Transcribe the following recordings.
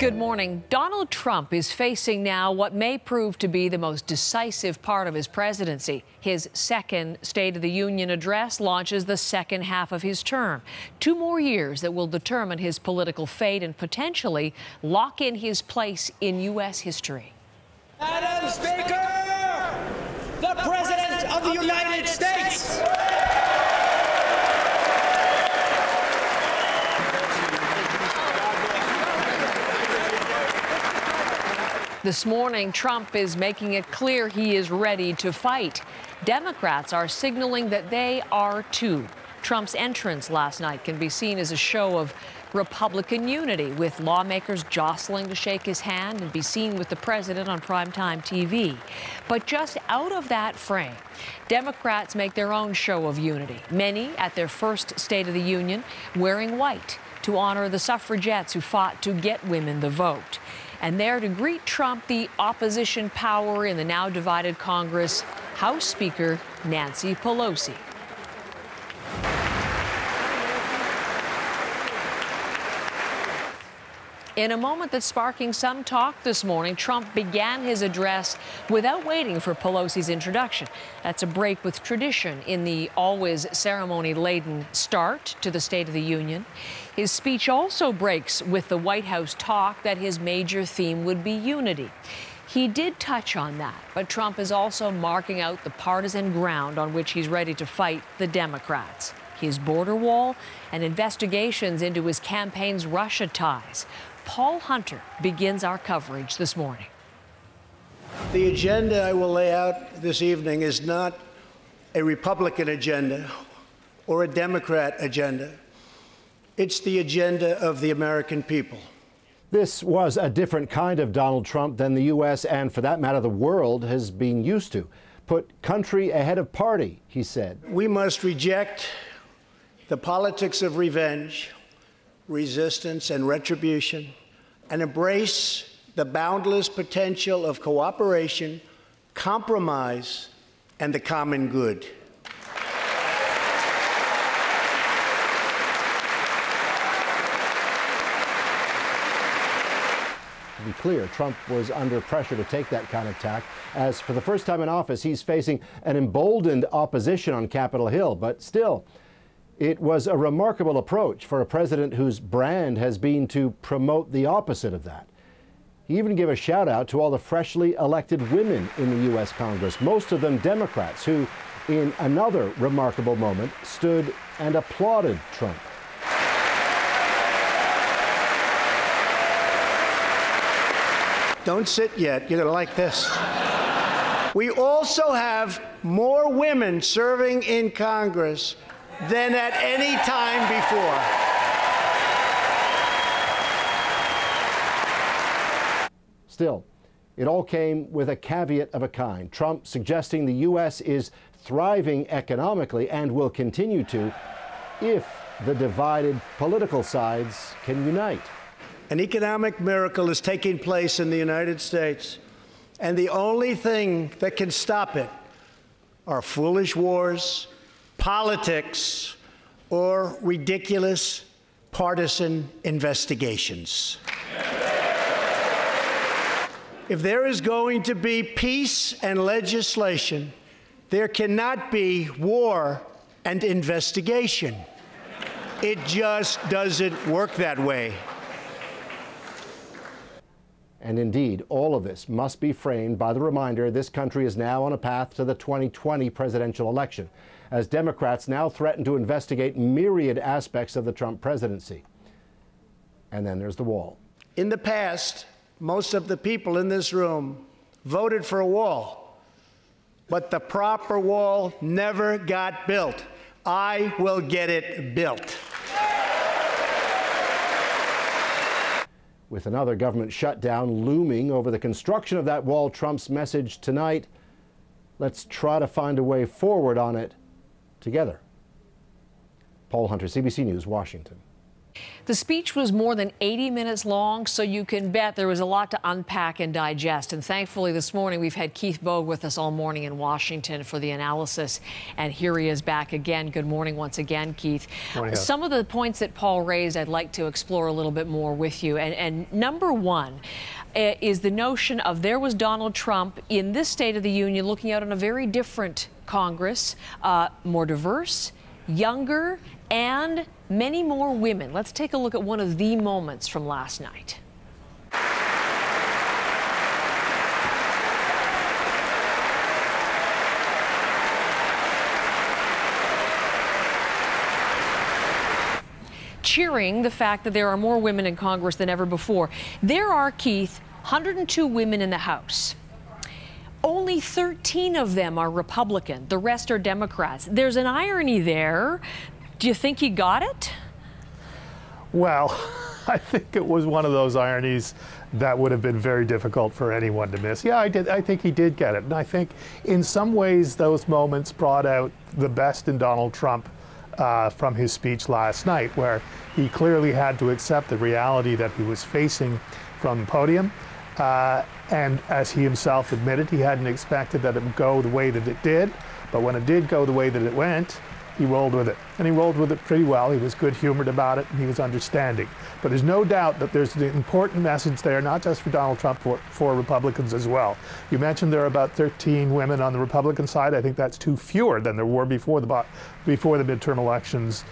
Good morning. Donald Trump is facing now what may prove to be the most decisive part of his presidency. His second State of the Union address launches the second half of his term. 2 more years that will determine his political fate and potentially lock in his place in U.S. history. Madam Speaker, the President of the United States. This morning, Trump is making it clear he is ready to fight. Democrats are signaling that they are too. Trump's entrance last night can be seen as a show of Republican unity, with lawmakers jostling to shake his hand and be seen with the president on primetime TV. But just out of that frame, Democrats make their own show of unity, many at their first State of the Union wearing white to honor the suffragettes who fought to get women the vote. And there to greet Trump, the opposition power in the now divided Congress, House Speaker Nancy Pelosi. In a moment that's sparking some talk this morning, Trump began his address without waiting for Pelosi's introduction. That's a break with tradition in the always ceremony-laden start to the State of the Union. His speech also breaks with the White House talk that his major theme would be unity. He did touch on that, but Trump is also marking out the partisan ground on which he's ready to fight the Democrats. His border wall and investigations into his campaign's Russia ties. Paul Hunter begins our coverage this morning. The agenda I will lay out this evening is not a Republican agenda or a Democrat agenda. It's the agenda of the American people. This was a different kind of Donald Trump than the U.S. and, for that matter, the world has been used to. Put country ahead of party, he said. We must reject the politics of revenge, resistance, and retribution, and embrace the boundless potential of cooperation, compromise, and the common good. To be clear, Trump was under pressure to take that kind of tack, as for the first time in office, he's facing an emboldened opposition on Capitol Hill. But still, it was a remarkable approach for a president whose brand has been to promote the opposite of that. He even gave a shout out to all the freshly elected women in the U.S. Congress, most of them Democrats, who, in another remarkable moment, stood and applauded Trump. Don't sit yet. You're going to like this. We also have more women serving in Congress than at any time before. Still, it all came with a caveat of a kind. Trump suggesting the U.S. is thriving economically and will continue to if the divided political sides can unite. An economic miracle is taking place in the United States, and the only thing that can stop it are foolish wars, politics, or ridiculous partisan investigations. If there is going to be peace and legislation, there cannot be war and investigation. It just doesn't work that way. And indeed, all of this must be framed by the reminder this country is now on a path to the 2020 presidential election, as Democrats now threaten to investigate myriad aspects of the Trump presidency. And then there's the wall. In the past, most of the people in this room voted for a wall, but the proper wall never got built. I will get it built. With another government shutdown looming over the construction of that wall, Trump's message tonight, let's try to find a way forward on it together. Paul Hunter, CBC News, Washington. The speech was more than 80 minutes long, so you can bet there was a lot to unpack and digest. And thankfully, this morning, we've had Keith Bogue with us all morning in Washington for the analysis. And here he is back again. Good morning once again, Keith. Morning. Some of the points that Paul raised, I'd like to explore a little bit more with you. And number one is the notion of there was Donald Trump in this State of the Union looking out on a very different Congress, more diverse, younger, and many more women. Let's take a look at one of the moments from last night. Cheering the fact that there are more women in Congress than ever before. There are, Keith, 102 women in the House. Only 13 of them are Republican. The rest are Democrats. There's an irony there. Do you think he got it? Well, I think it was one of those ironies that would have been very difficult for anyone to miss. Yeah, I think he did get it. And I think in some ways those moments brought out the best in Donald Trump from his speech last night, where he clearly had to accept the reality that he was facing from the podium. And as he himself admitted, he hadn't expected that it would go the way that it did. But when it did go the way that it went, he rolled with it. And he rolled with it pretty well. He was good-humored about it, and he was understanding. But there's no doubt that there's an important message there, not just for Donald Trump, for Republicans as well. You mentioned there are about 13 women on the Republican side. I think that's two fewer than there were before the midterm elections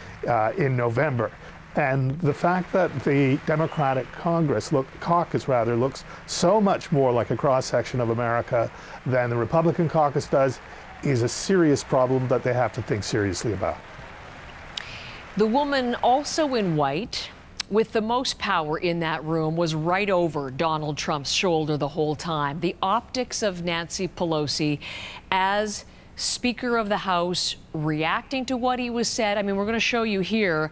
in November. And the fact that the Democratic caucus looks so much more like a cross-section of America than the Republican caucus does is a serious problem that they have to think seriously about. The woman also in white with the most power in that room was right over Donald Trump's shoulder the whole time. The optics of Nancy Pelosi as Speaker of the House reacting to what he was said. I mean, we're going to show you here.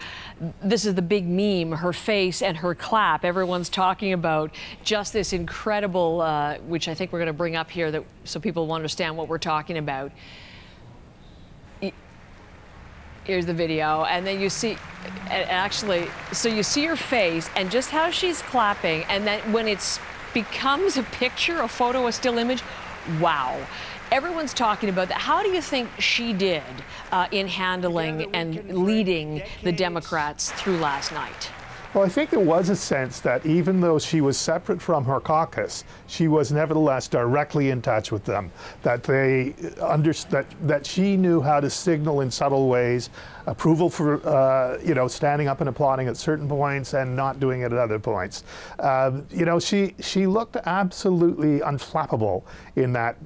This is the big meme, her face and her clap. Everyone's talking about just this incredible, which I think we're going to bring up here so people will understand what we're talking about. Here's the video, and then you see, actually, so you see her face and just how she's clapping, and then when it becomes a picture, a photo, a still image, wow. Everyone's talking about that. How do you think she did in handling and leading the Democrats through last night? Well, I think there was a sense that even though she was separate from her caucus, she was nevertheless directly in touch with them. That they that she knew how to signal in subtle ways approval for standing up and applauding at certain points and not doing it at other points. She looked absolutely unflappable in that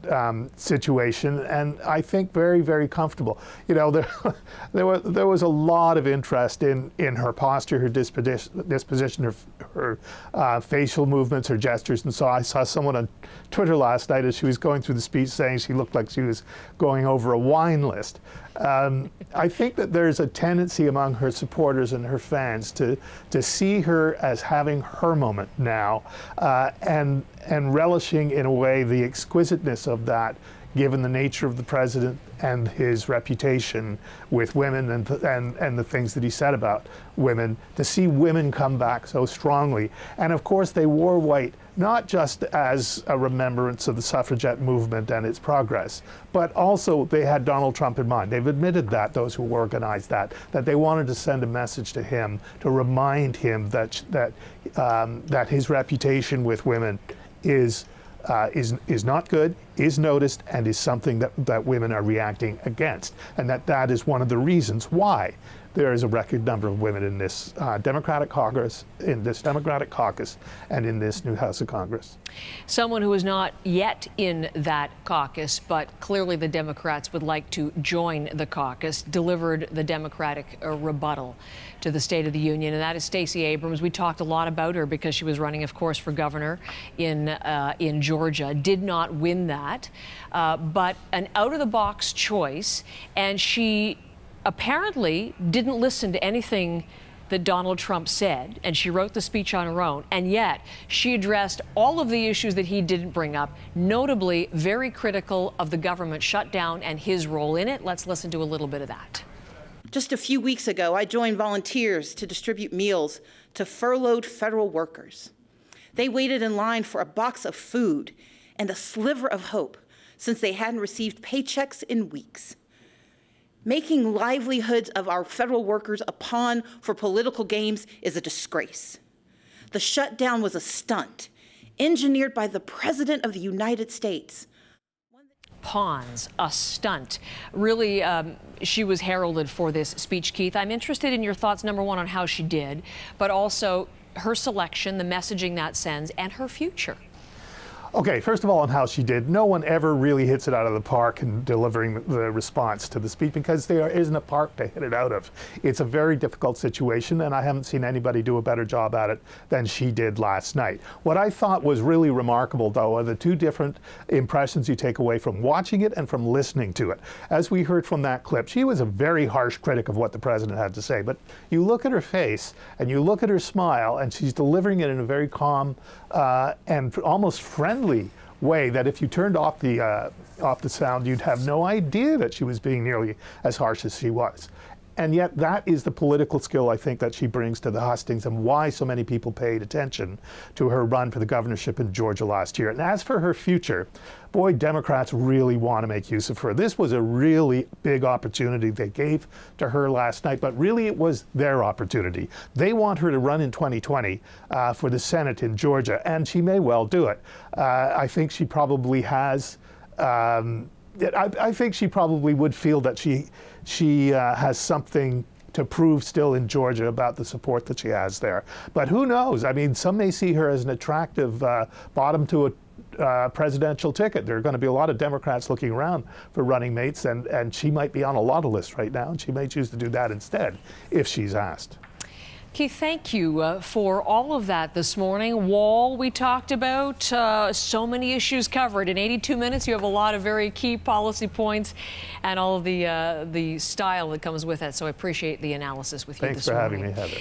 situation, and I think very, very comfortable. There was a lot of interest in her posture, her disposition, her facial movements, her gestures, and so I saw someone on Twitter last night as she was going through the speech saying she looked like she was going over a wine list. I think that there's a tendency among her supporters and her fans to see her as having her moment now, and relishing in a way the exquisiteness of that, given the nature of the president and his reputation with women and the things that he said about women, to see women come back so strongly. And of course they wore white, not just as a remembrance of the suffragette movement and its progress, but also they had Donald Trump in mind. They've admitted that, those who organized that they wanted to send a message to him to remind him that his reputation with women is not good, is noticed, and is something that women are reacting against, and that is one of the reasons why there is a record number of women in this Democratic caucus, and in this new House of Congress. Someone who is not yet in that caucus, but clearly the Democrats would like to join the caucus, delivered the Democratic rebuttal to the State of the Union, and that is Stacey Abrams. We talked a lot about her because she was running, of course, for governor in Georgia. Did not win that, but an out-of-the-box choice, and she apparently didn't listen to anything that Donald Trump said, and she wrote the speech on her own, and yet she addressed all of the issues that he didn't bring up, notably very critical of the government shutdown and his role in it. Let's listen to a little bit of that. Just a few weeks ago, I joined volunteers to distribute meals to furloughed federal workers. They waited in line for a box of food and a sliver of hope since they hadn't received paychecks in weeks. Making livelihoods of our federal workers a pawn for political games is a disgrace. The shutdown was a stunt engineered by the President of the United States. Pawns, a stunt. Really, she was heralded for this speech, Keith. I'm interested in your thoughts, number one, on how she did, but also her selection, the messaging that sends, and her future. Okay, first of all, on how she did, no one ever really hits it out of the park in delivering the response to the speech because there isn't a park to hit it out of. It's a very difficult situation, and I haven't seen anybody do a better job at it than she did last night. What I thought was really remarkable, though, are the two different impressions you take away from watching it and from listening to it. As we heard from that clip, she was a very harsh critic of what the president had to say, but you look at her face and you look at her smile, and she's delivering it in a very calm and almost friendly way that if you turned off the sound, you'd have no idea that she was being nearly as harsh as she was. And yet that is the political skill, I think, that she brings to the hustings and why so many people paid attention to her run for the governorship in Georgia last year. And as for her future, boy, Democrats really want to make use of her. This was a really big opportunity they gave to her last night, but really it was their opportunity. They want her to run in 2020 for the Senate in Georgia, and she may well do it. I think she probably has I think she probably would feel that she has something to prove still in Georgia about the support that she has there. But who knows? I mean, some may see her as an attractive bottom to a presidential ticket. There are going to be a lot of Democrats looking around for running mates, and she might be on a lot of lists right now, and she may choose to do that instead if she's asked. Keith, thank you for all of that this morning. Wall, we talked about so many issues covered. In 82 minutes, you have a lot of very key policy points and all of the style that comes with it. So I appreciate the analysis with you this morning. Thanks for having me, Heather.